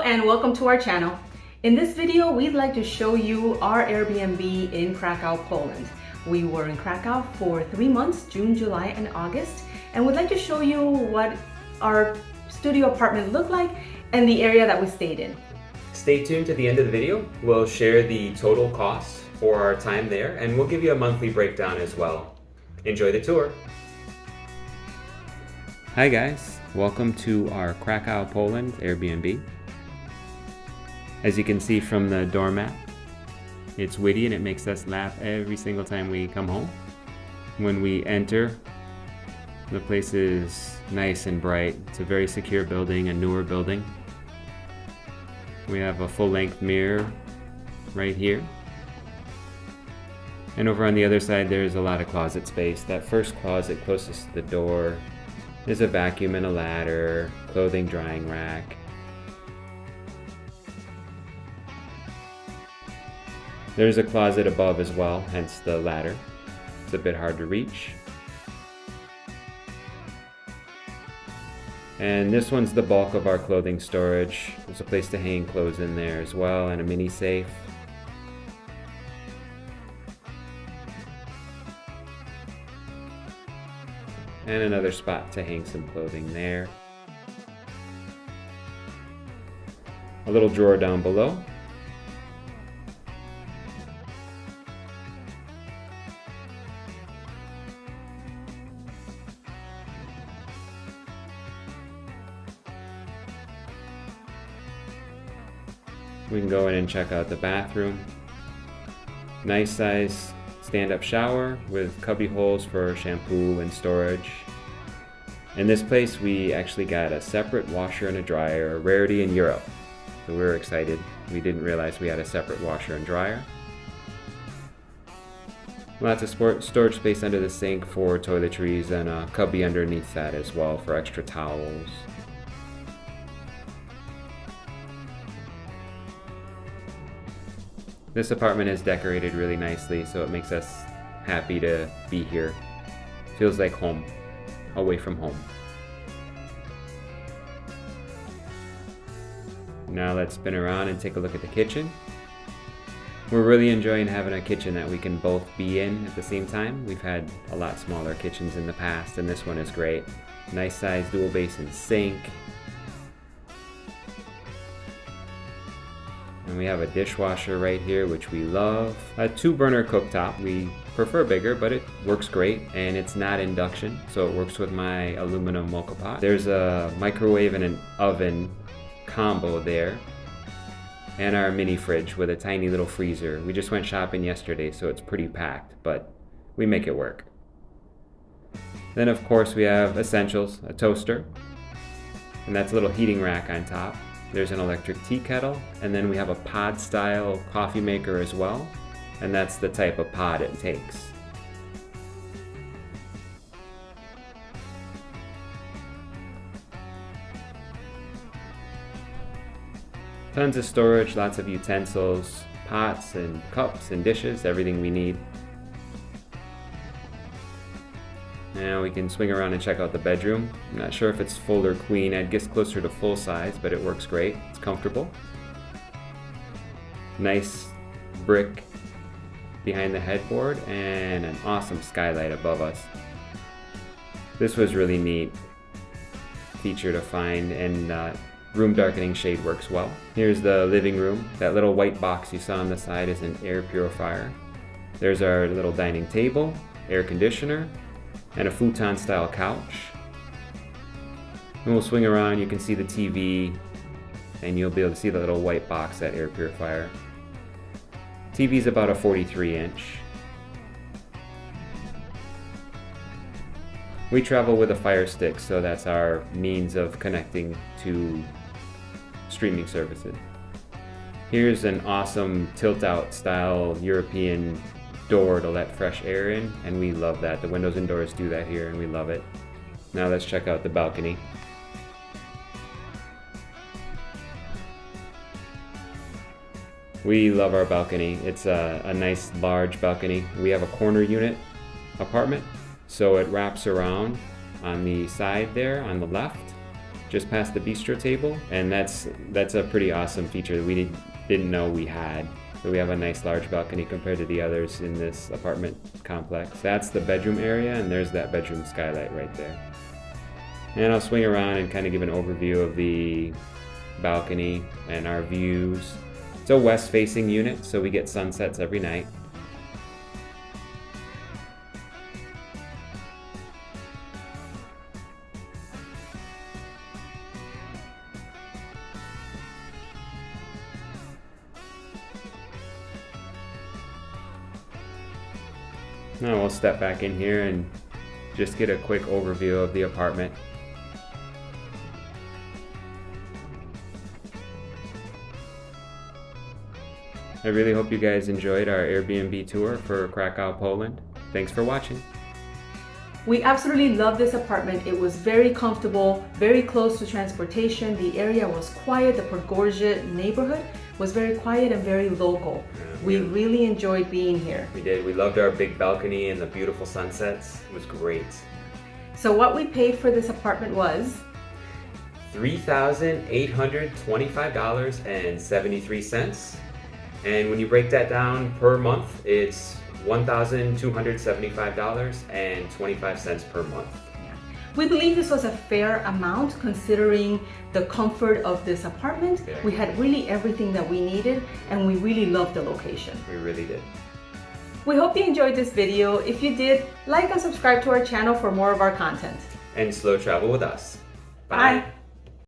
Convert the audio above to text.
and welcome to our channel. In this video, we'd like to show you our Airbnb in Krakow, Poland. We were in Krakow for 3 months, June, July, and August, and we'd like to show you what our studio apartment looked like and the area that we stayed in. Stay tuned to the end of the video. We'll share the total cost for our time there, and we'll give you a monthly breakdown as well. Enjoy the tour. Hi guys, welcome to our Krakow, Poland Airbnb. As you can see from the doormat, it's witty and it makes us laugh every single time we come home. When we enter, the place is nice and bright. It's a very secure building, a newer building. We have a full-length mirror right here. And over on the other side, there's a lot of closet space. That first closet closest to the door, there's a vacuum and a ladder, clothing drying rack. There's a closet above as well, hence the ladder. It's a bit hard to reach. And this one's the bulk of our clothing storage. There's a place to hang clothes in there as well, and a mini safe. And another spot to hang some clothing there. A little drawer down below. We can go in and check out the bathroom. Nice size stand-up shower with cubby holes for shampoo and storage. In this place we actually got a separate washer and a dryer, a rarity in Europe. So we were excited. We didn't realize we had a separate washer and dryer. Lots of storage space under the sink for toiletries and a cubby underneath that as well for extra towels. This apartment is decorated really nicely, so it makes us happy to be here. Feels like home, away from home. Now let's spin around and take a look at the kitchen. We're really enjoying having a kitchen that we can both be in at the same time. We've had a lot smaller kitchens in the past, and this one is great. Nice size dual basin sink. And we have a dishwasher right here, which we love. A 2-burner cooktop. We prefer bigger, but it works great, and it's not induction, so it works with my aluminum mocha pot. There's a microwave and an oven combo there, and our mini fridge with a tiny little freezer. We just went shopping yesterday, so it's pretty packed, but we make it work. Then of course we have essentials, a toaster, and that's a little heating rack on top. There's an electric tea kettle, and then we have a pod style coffee maker as well, and that's the type of pod it takes. Tons of storage, lots of utensils, pots and cups and dishes, everything we need. Now we can swing around and check out the bedroom. I'm not sure if it's full or queen. I'd guess closer to full size, but it works great. It's comfortable. Nice brick behind the headboard and an awesome skylight above us. This was really neat feature to find, and room darkening shade works well. Here's the living room. That little white box you saw on the side is an air purifier. There's our little dining table, air conditioner, and a futon style couch. And we'll swing around, you can see the TV, and you'll be able to see the little white box, that air purifier. TV's about a 43-inch. We travel with a Fire Stick, so that's our means of connecting to streaming services. Here's an awesome tilt-out style European door to let fresh air in, and we love that. The windows and doors do that here, and we love it. Now let's check out the balcony. We love our balcony. It's a nice large balcony. We have a corner unit apartment, so it wraps around on the side there on the left, just past the bistro table, and that's a pretty awesome feature that we didn't know we had. So we have a nice large balcony compared to the others in this apartment complex. That's the bedroom area, and there's that bedroom skylight right there. And I'll swing around and kind of give an overview of the balcony and our views. It's a west-facing unit, so we get sunsets every night. Now we'll step back in here and just get a quick overview of the apartment. I really hope you guys enjoyed our Airbnb tour for Krakow, Poland. Thanks for watching. We absolutely love this apartment. It was very comfortable, very close to transportation. The area was quiet. The Podgorze neighborhood was very quiet and very local. We really enjoyed being here. We did. We loved our big balcony and the beautiful sunsets. It was great. So what we paid for this apartment was $3,825.73. And when you break that down per month, it's $1,275.25 per month. We believe this was a fair amount considering the comfort of this apartment. Yeah. We had really everything that we needed, and we really loved the location. We really did. We hope you enjoyed this video. If you did, like and subscribe to our channel for more of our content. And slow travel with us. Bye.